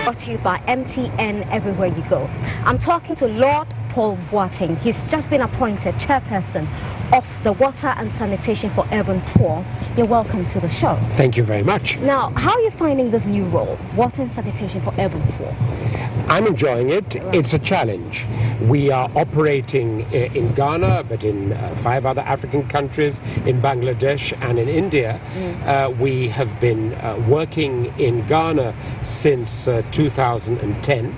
brought to you by MTN Everywhere You Go. I'm talking to Lord Paul Boateng. He's just been appointed chairperson of the Water and Sanitation for Urban Poor. You're welcome to the show. Thank you very much. Now, how are you finding this new role, Water and Sanitation for Urban Poor? I'm enjoying it. Right. It's a challenge. We are operating in Ghana, but in 5 other African countries, in Bangladesh and in India. We have been working in Ghana since 2010,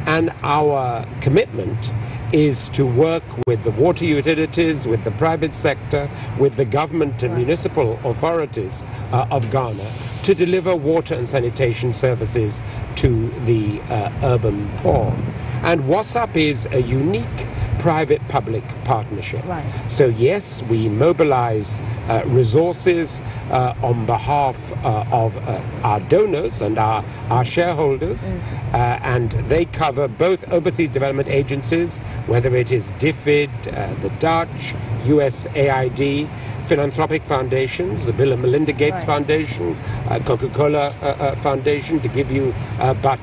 and our commitment is to work with the water utilities, with the private sector, with the government and municipal authorities of Ghana to deliver water and sanitation services to the urban poor. And WASAP is a unique private-public partnership. Right. So yes, we mobilize resources on behalf of our donors and our shareholders, and they cover both overseas development agencies, whether it is DFID, the Dutch, USAID, philanthropic foundations, the Bill and Melinda Gates Foundation, Coca-Cola Foundation, to give you but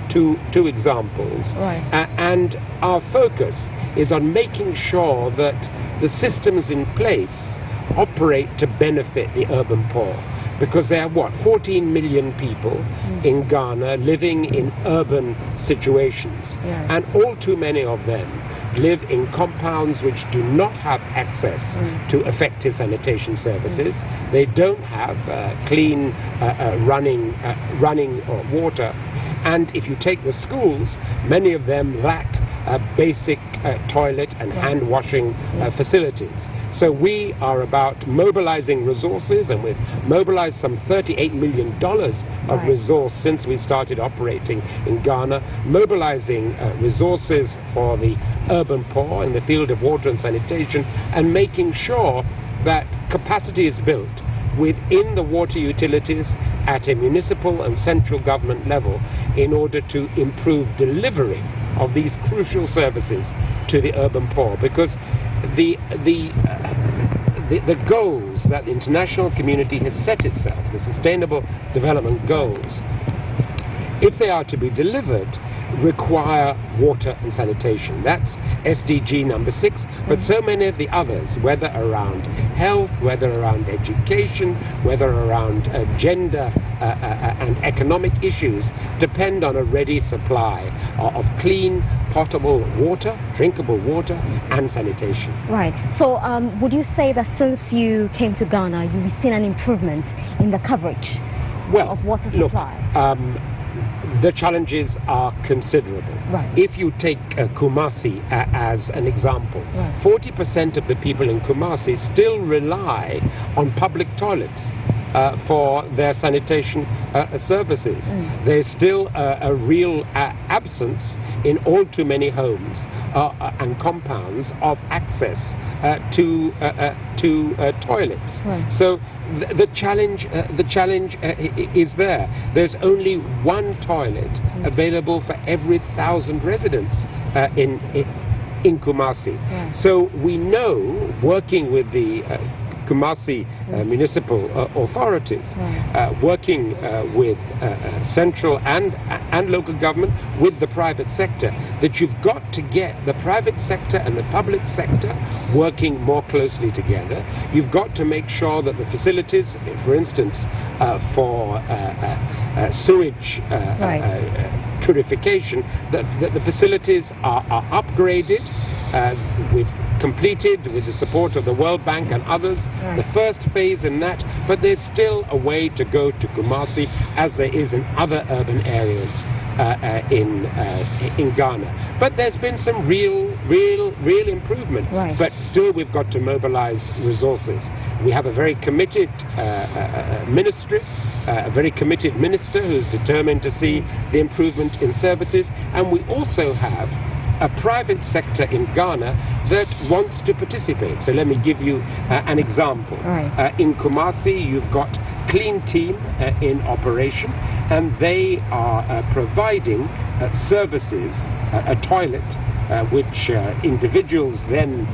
two examples. Right. And our focus is on making sure that the systems in place operate to benefit the urban poor. Because there are, 14 million people in Ghana living in urban situations. Yeah. And all too many of them live in compounds which do not have access to effective sanitation services. They don't have clean running water. And if you take the schools, many of them lack basic toilet and hand washing facilities. So we are about mobilizing resources, and we've mobilized some $38 million of resource since we started operating in Ghana, mobilizing resources for the urban poor in the field of water and sanitation, and making sure that capacity is built within the water utilities at a municipal and central government level in order to improve delivery of these crucial services to the urban poor. Because the goals that the international community has set itself, the Sustainable Development Goals, if they are to be delivered, require water and sanitation. That's SDG number 6, but so many of the others, whether around health, whether around education, whether around gender and economic issues, depend on a ready supply of clean, potable water, drinkable water, and sanitation. Right. So would you say that since you came to Ghana, you've seen an improvement in the coverage of water supply? Look, the challenges are considerable. Right. If you take Kumasi as an example, 40% of the people in Kumasi still rely on public toilets for their sanitation services. There's still a real absence in all too many homes and compounds of access to toilets. Right. So the challenge is there. There's only one toilet available for every 1,000 residents in Kumasi. Right. So we know, working with the Kumasi municipal authorities, working with central and local government, with the private sector, that you've got to get the private sector and the public sector working more closely together. You've got to make sure that the facilities, for instance, for sewage purification, that the facilities are upgraded. We've completed, with the support of the World Bank and others, the first phase in that, but there's still a way to go to Kumasi, as there is in other urban areas in Ghana. But there's been some real improvement. Right. But still, we've got to mobilize resources. We have a very committed ministry, a very committed minister who's determined to see the improvement in services, and we also have a private sector in Ghana that wants to participate. So let me give you an example. In Kumasi, you've got Clean Team in operation, and they are providing services, a toilet which individuals then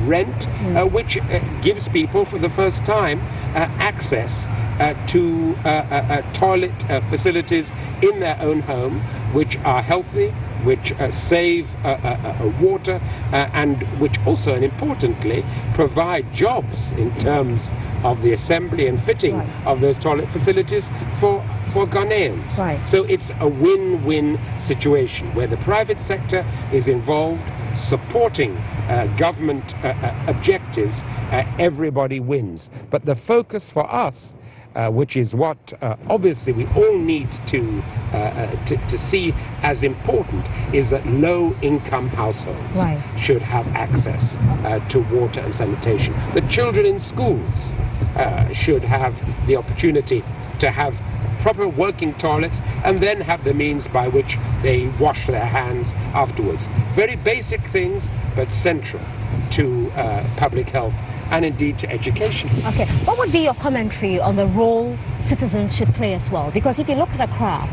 rent, which gives people for the first time access to toilet facilities in their own home, which are healthy, which save water, and which also, and importantly, provide jobs in terms of the assembly and fitting of those toilet facilities for Ghanaians. Right. So it's a win-win situation where the private sector is involved, supporting government objectives. Everybody wins. But the focus for us, which is what obviously we all need to see as important, is that low-income households should have access to water and sanitation. The children in schools should have the opportunity to have proper working toilets and then have the means by which they wash their hands afterwards. Very basic things, but central to public health and indeed to education. Okay, what would be your commentary on the role citizens should play as well? Because if you look at Accra,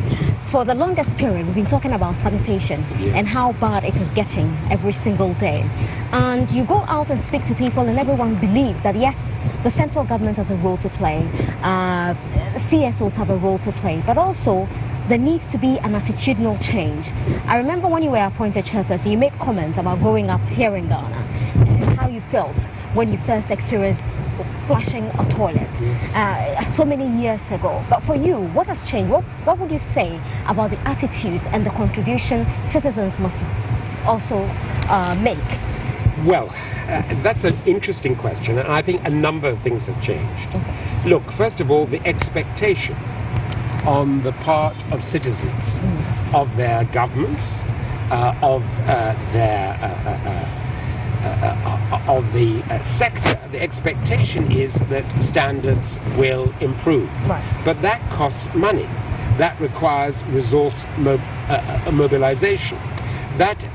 for the longest period, we've been talking about sanitation and how bad it is getting every single day. And you go out and speak to people and everyone believes that yes, the central government has a role to play, CSOs have a role to play, but also there needs to be an attitudinal change. I remember when you were appointed chairperson, you made comments about growing up here in Ghana and how you felt when you first experienced flushing a toilet so many years ago. But for you, what has changed? What would you say about the attitudes and the contribution citizens must also make? Well, that's an interesting question, and I think a number of things have changed. Okay. Look, first of all, the expectation on the part of citizens, of their governments, of the sector, the expectation is that standards will improve. But that costs money. That requires resource mobilization. That,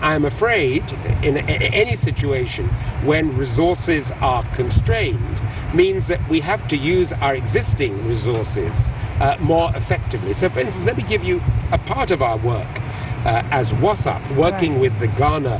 I'm afraid, in any situation when resources are constrained, means that we have to use our existing resources more effectively. So, for instance, let me give you a part of our work. As WASAP, working with the Ghana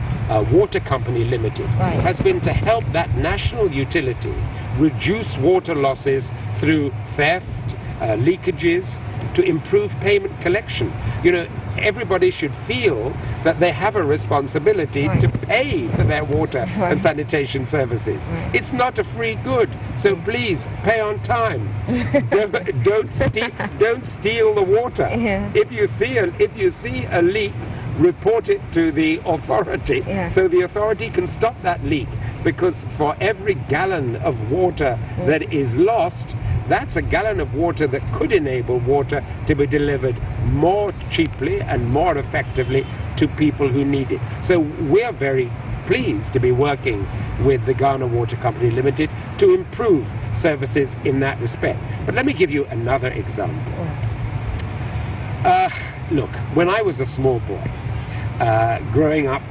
Water Company Limited, has been to help that national utility reduce water losses through theft, leakages, to improve payment collection. You know, everybody should feel that they have a responsibility to pay for their water and sanitation services. It's not a free good, so please pay on time. Don't steal the water. If you see a leak, report it to the authority so the authority can stop that leak, because for every gallon of water that is lost, that's a gallon of water that could enable water to be delivered more cheaply and more effectively to people who need it. So we're very pleased to be working with the Ghana Water Company Limited to improve services in that respect. But let me give you another example. Look, when I was a small boy, growing up,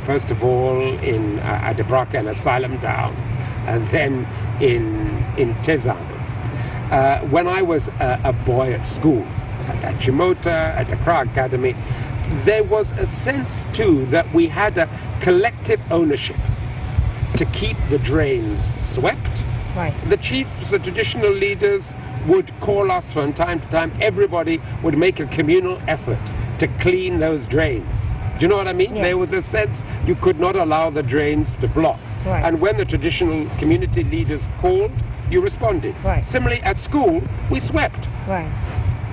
first of all in Adebraka and Asylum Down, and then in Tezano. When I was a boy at school, at Chimota, at Accra Academy, there was a sense too that we had a collective ownership to keep the drains swept. The chiefs, the traditional leaders would call us from time to time. Everybody would make a communal effort to clean those drains. Do you know what I mean? There was a sense you could not allow the drains to block. And when the traditional community leaders called, you responded. Similarly, at school, we swept.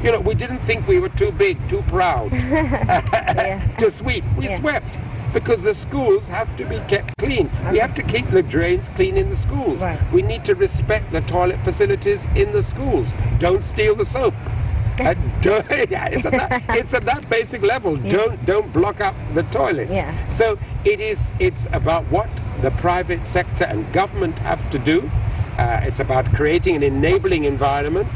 You know, we didn't think we were too big, too proud to sweep. We swept because the schools have to be kept clean. We have to keep the drains clean in the schools. We need to respect the toilet facilities in the schools. Don't steal the soap. It's at that basic level. Don't block up the toilets. So it's about what the private sector and government have to do. It's about creating an enabling environment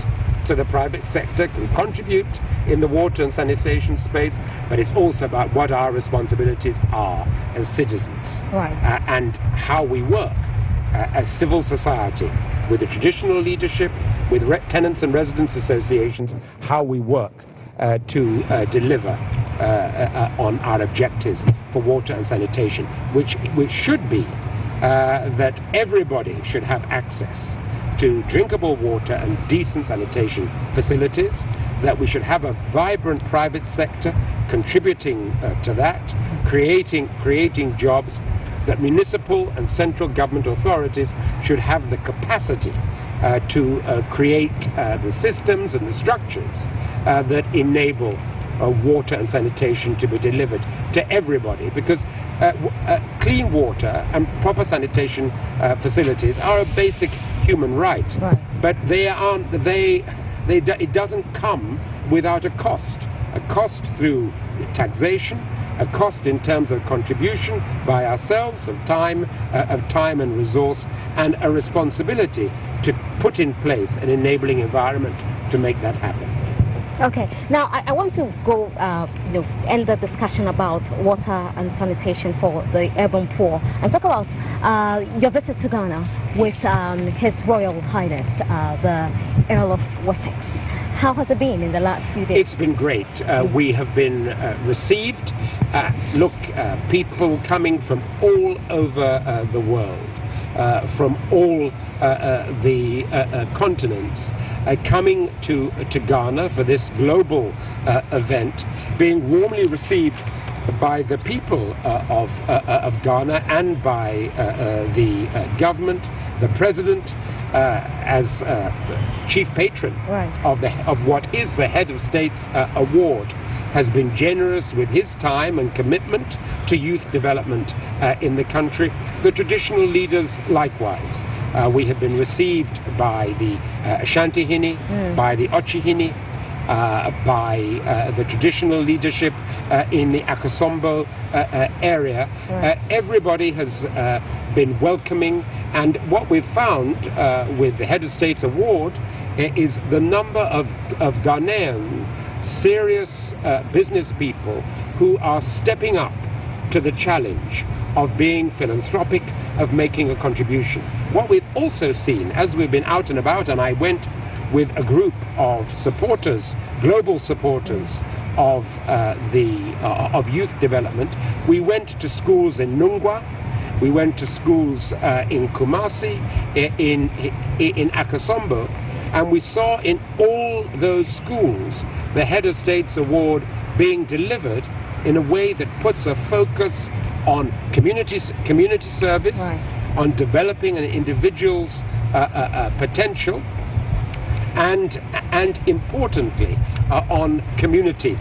so the private sector can contribute in the water and sanitation space, but it's also about what our responsibilities are as citizens and how we work as civil society with the traditional leadership, with tenants and residents associations, how we work to deliver on our objectives for water and sanitation, which should be that everybody should have access to drinkable water and decent sanitation facilities, that we should have a vibrant private sector contributing to that, creating jobs, that municipal and central government authorities should have the capacity to create the systems and the structures that enable water and sanitation to be delivered to everybody, because clean water and proper sanitation facilities are a basic human right. But it doesn't come without a cost through taxation, a cost in terms of contribution by ourselves of time and resource, and a responsibility to put in place an enabling environment to make that happen. Okay, now I want to go, end the discussion about water and sanitation for the urban poor, and talk about your visit to Ghana with His Royal Highness, the Earl of Wessex. How has it been in the last few days? It's been great. We have been received. People coming from all over the world, from all the continents, coming to Ghana for this global event, being warmly received by the people of Ghana and by the government, the president, as chief patron of what is the Head of State's award, has been generous with his time and commitment to youth development in the country. The traditional leaders likewise. We have been received by the Ashantihini, by the Ochihini, by the traditional leadership in the Akosombo area. Everybody has been welcoming, and what we've found with the Head of State's award is the number of Ghanaian serious business people who are stepping up to the challenge of being philanthropic, of making a contribution. What we've also seen as we've been out and about, and I went with a group of supporters, global supporters of youth development. We went to schools in Nungwa, we went to schools in Kumasi, in Akosombo, and we saw in all those schools the Head of State's award being delivered in a way that puts a focus on community service, on developing an individual's potential, and importantly on community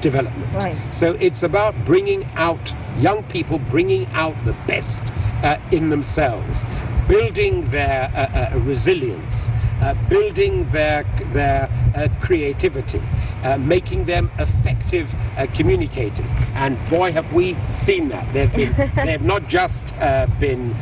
development. So it's about bringing out young people, bringing out the best in themselves, building their resilience, building their creativity, making them effective communicators. And boy, have we seen that. They have not just been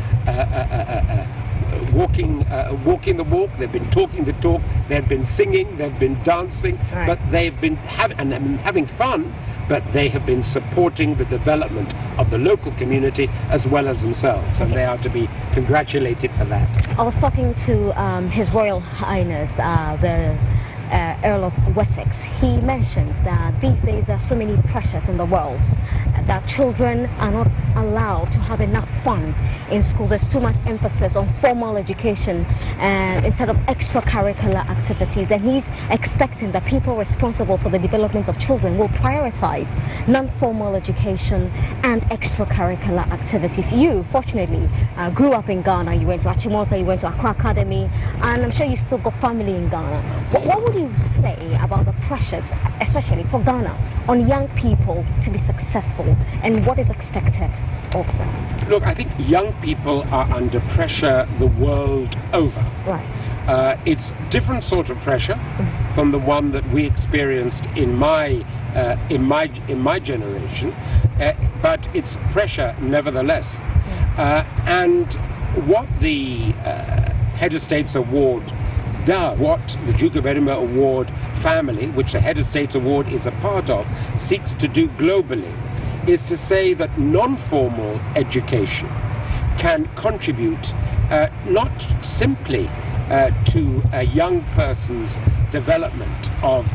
walking the walk, they've been talking the talk, they've been singing, they've been dancing, but they've been having fun, but they have been supporting the development of the local community as well as themselves, and they are to be congratulated for that. I was talking to His Royal Highness, the Earl of Wessex. He mentioned that these days there are so many pressures in the world that children are not allowed to have enough fun in school. There's too much emphasis on formal education instead of extracurricular activities, and he's expecting that people responsible for the development of children will prioritize non-formal education and extracurricular activities. You, fortunately, grew up in Ghana. You went to Achimota, you went to Accra Academy, and I'm sure you still got family in Ghana. What would you say about the pressures, especially for Ghana, on young people to be successful, and what is expected of them? Look, I think young people are under pressure the world over. It's different sort of pressure from the one that we experienced in my generation, but it's pressure nevertheless. And what the Head of State's award does, what the Duke of Edinburgh Award family, which the Head of State Award is a part of, seeks to do globally, is to say that non-formal education can contribute not simply to a young person's development of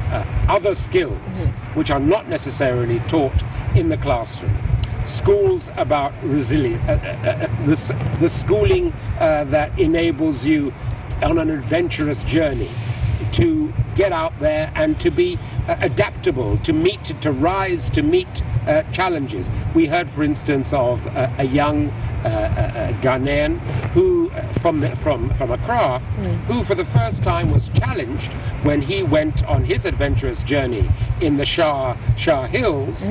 other skills which are not necessarily taught in the classroom. Schools about resilience, the schooling that enables you on an adventurous journey to get out there and to be adaptable, to rise to meet challenges. We heard, for instance, of a young Ghanaian who, from Accra, who for the first time was challenged when he went on his adventurous journey in the Shah Hills.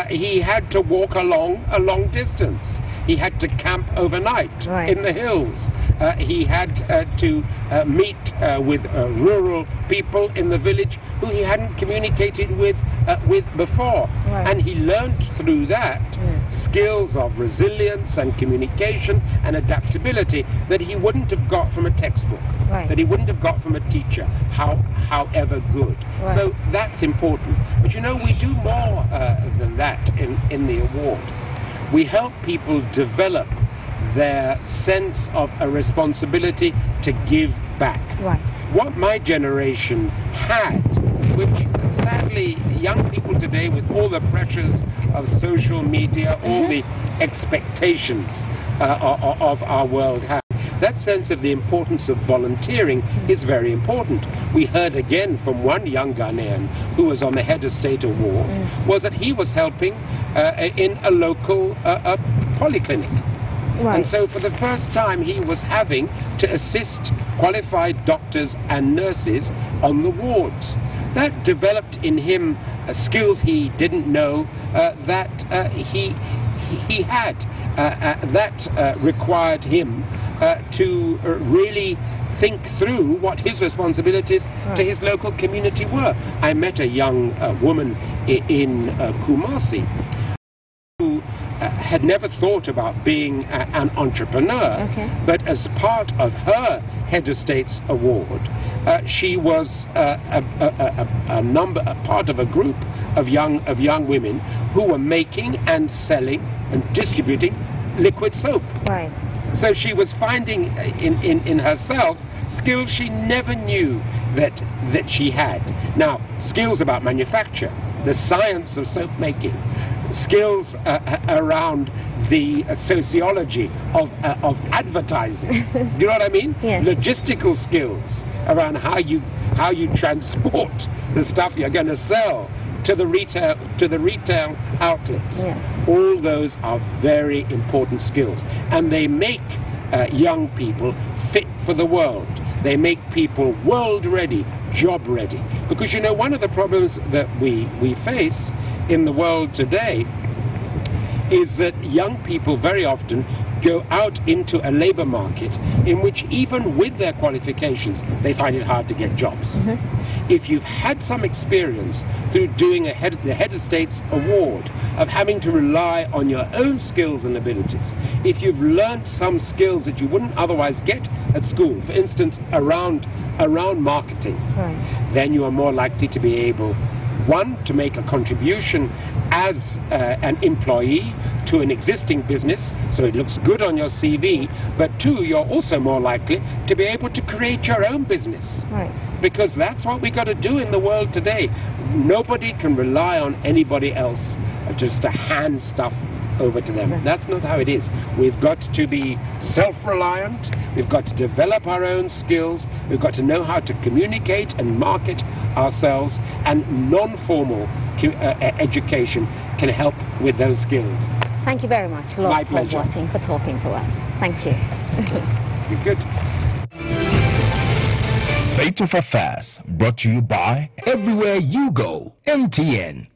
He had to walk a long distance. He had to camp overnight in the hills. He had to meet with rural people in the village who he hadn't communicated with before. And he learned through that skills of resilience and communication and adaptability that he wouldn't have got from a textbook, that he wouldn't have got from a teacher, however good. So that's important. But you know, we do more than that in the award. We help people develop their sense of a responsibility to give back. What my generation had, which sadly young people today, with all the pressures of social media, all the expectations of our world have, that sense of the importance of volunteering is very important. We heard again from one young Ghanaian who was on the Head of State Award, was that he was helping in a local polyclinic. And so for the first time he was having to assist qualified doctors and nurses on the wards. That developed in him skills he didn't know that he had. That required him to really think through what his responsibilities to his local community were. I met a young woman in Kumasi who had never thought about being an entrepreneur, but as part of her Head of State's award, she was a part of a group of young women who were making and selling and distributing liquid soap. So she was finding in herself skills she never knew that she had. Now, skills about manufacture, the science of soap making, skills around the sociology of advertising. Do you know what I mean? Logistical skills around how you transport the stuff you're going to sell to the retail outlets. All those are very important skills, and they make young people fit for the world. They make people world ready, job ready. Because you know, one of the problems that we face in the world today is that young people very often go out into a labor market in which, even with their qualifications, they find it hard to get jobs. If you've had some experience through doing the Head of State's award of having to rely on your own skills and abilities, if you've learned some skills that you wouldn't otherwise get at school, for instance, around marketing, then you are more likely to be able, one, to make a contribution as an employee to an existing business, so it looks good on your CV, but two, you're also more likely to be able to create your own business. Because that's what we got to do in the world today. Nobody can rely on anybody else just to hand stuff over to them. That's not how it is. We've got to be self-reliant. We've got to develop our own skills. We've got to know how to communicate and market ourselves, and non-formal education can help with those skills. Thank you very much, Lord Paul Boateng, for talking to us. Thank you. You're good. State of Affairs, brought to you by Everywhere You Go, MTN.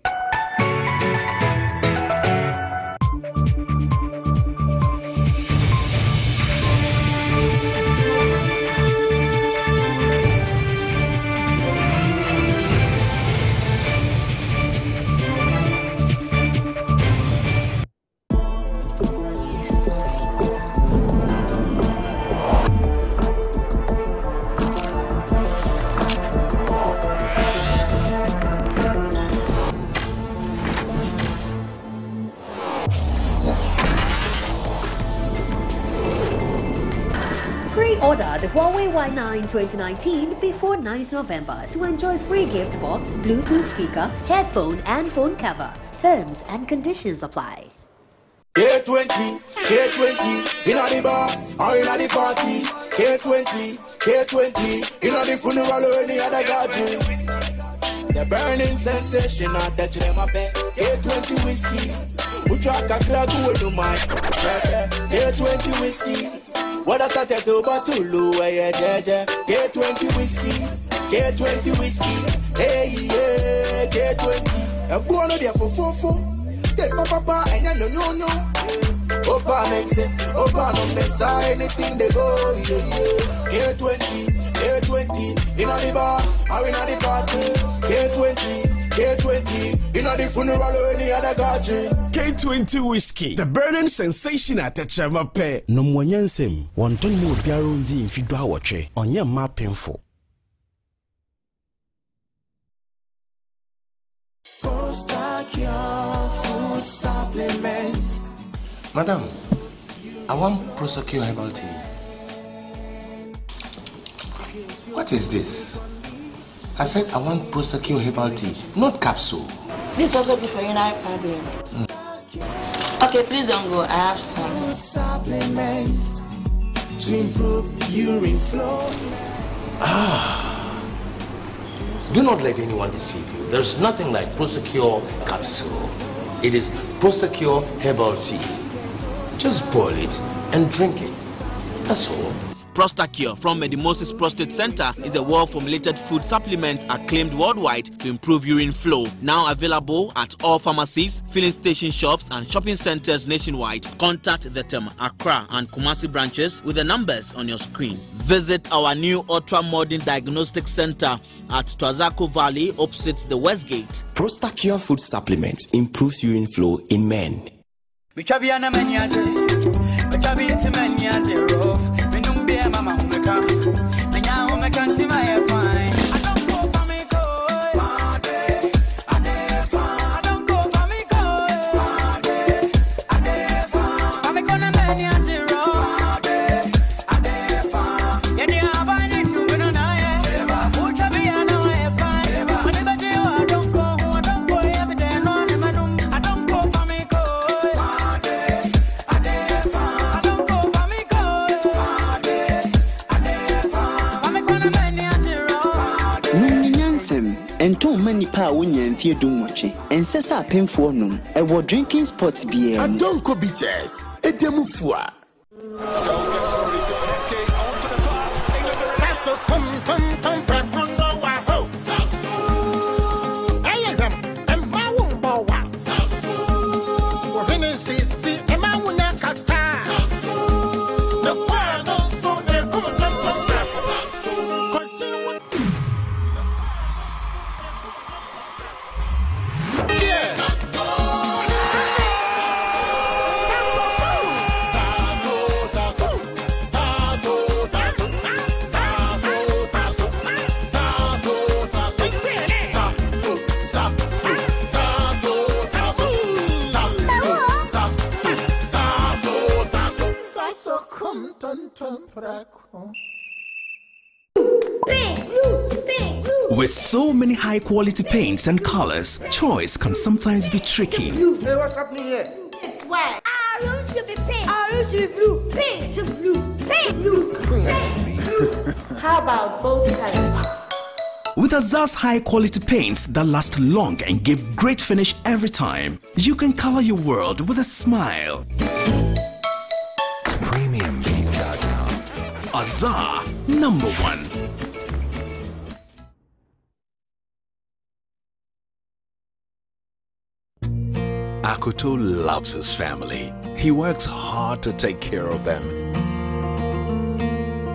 Order the Huawei Y9 2019 before 9th November to enjoy free gift box, Bluetooth speaker, headphone and phone cover. Terms and conditions apply. K20, in the bar or in the party. K20, in the funeral or any other gathering. The burning sensation, I touch them up. K20 whiskey, we track a crack with the mind. K20 whiskey, what I started to battle, where K20 whiskey, hey, yeah, K20. I'm going there for 4. Yes, papa, and I no. Opa makes it, Opa no mess anything they go, yeah. K20, in the bar, or in the party. K20, in the funeral or any other gathering. K20 whiskey, the burning sensation at the Chamape. No more yansem, one ton more biarundi in Fidwa watche, on your map painful. Food supplement. Madam, I want Prosecure herbal tea. What is this? I said I want Prosecure herbal tea, not capsule. This also be for urinary problem. Okay, please don't go. I have some. Supplement to improve urine flow. Do not let anyone deceive you. There's nothing like Prosecure capsule. It is Prosecure herbal tea. Just boil it and drink it. That's all. Prostacure from Medimosis Prostate Center is a well-formulated food supplement acclaimed worldwide to improve urine flow. Now available at all pharmacies, filling station shops and shopping centers nationwide. Contact the Tem, Accra and Kumasi branches with the numbers on your screen. Visit our new ultra-modern diagnostic center at Twazako Valley opposite the Westgate. Prostacure food supplement improves urine flow in men. Mama, I don't go for me, and too many power and fear doom watching. And says I pay for no, I will drinking spots beer. And don't go bitters, a demufua. With so many high-quality paints and colors, choice can sometimes be tricky. Hey, what's happening here? It's white. Our room should be pink. Our room should be blue. Pink should be blue. Pink, blue. Pink, blue. How about both colors? With Azar's high-quality paints that last long and give great finish every time, you can color your world with a smile. PremiumPaint.com. Azar, #1. Akoto loves his family. He works hard to take care of them.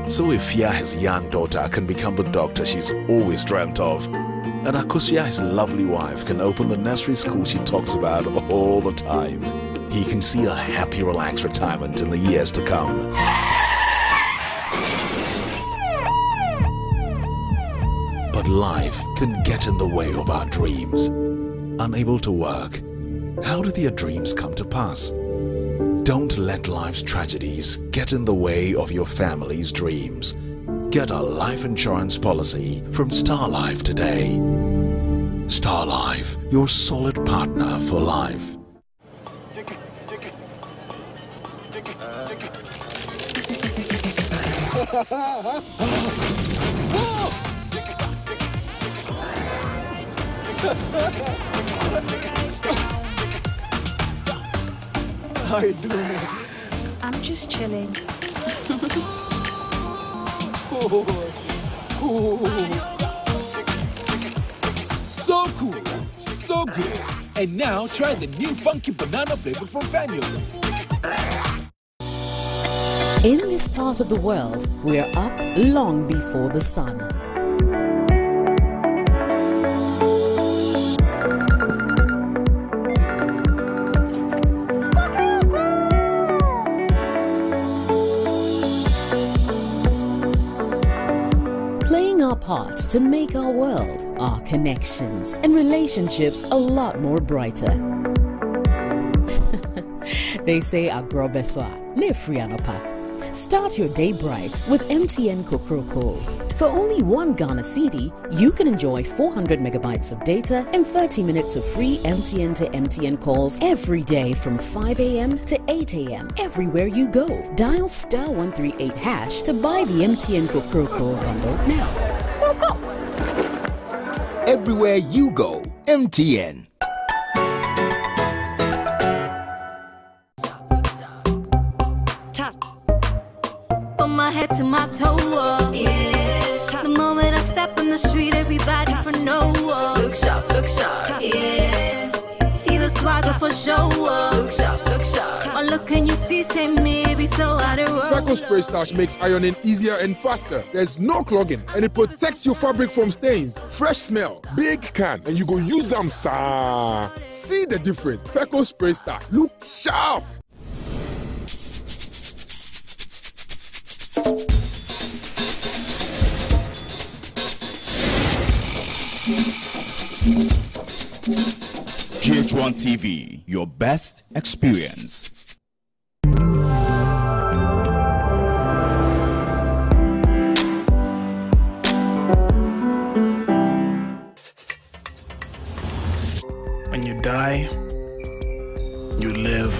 So Ifya, his young daughter, can become the doctor she's always dreamt of. And Akosia, his lovely wife, can open the nursery school she talks about all the time. He can see a happy, relaxed retirement in the years to come. But life can get in the way of our dreams. Unable to work, how do their dreams come to pass? Don't let life's tragedies get in the way of your family's dreams. Get a life insurance policy from Star Life today. Star Life, your solid partner for life. How you doing? I'm just chilling. So cool, so good. And now try the new funky banana flavor from Fanyo. In this part of the world, we're up long before the sun. Playing our part to make our world, our connections, and relationships a lot more brighter. They say agrobeswa, ne frianopa. Start your day bright with MTN Kokroko. For only 1 Ghana cedi, you can enjoy 400 megabytes of data and 30 minutes of free MTN to MTN calls every day from 5 a.m. to 8 a.m. everywhere you go. Dial *138# to buy the MTN Kokroko bundle now. Everywhere you go, MTN. From my head to my toe, yeah. The moment I step in the street, everybody for no. Look sharp, yeah. See the swagger for show. Look sharp. My look and you see, say maybe so out of road. Freckle Spray Starch makes ironing easier and faster. There's no clogging and it protects your fabric from stains. Fresh smell, big can, and you go use them, sir. See the difference. Freckle Spray Starch. Look sharp. GH1 TV, your best experience. When you die, you live.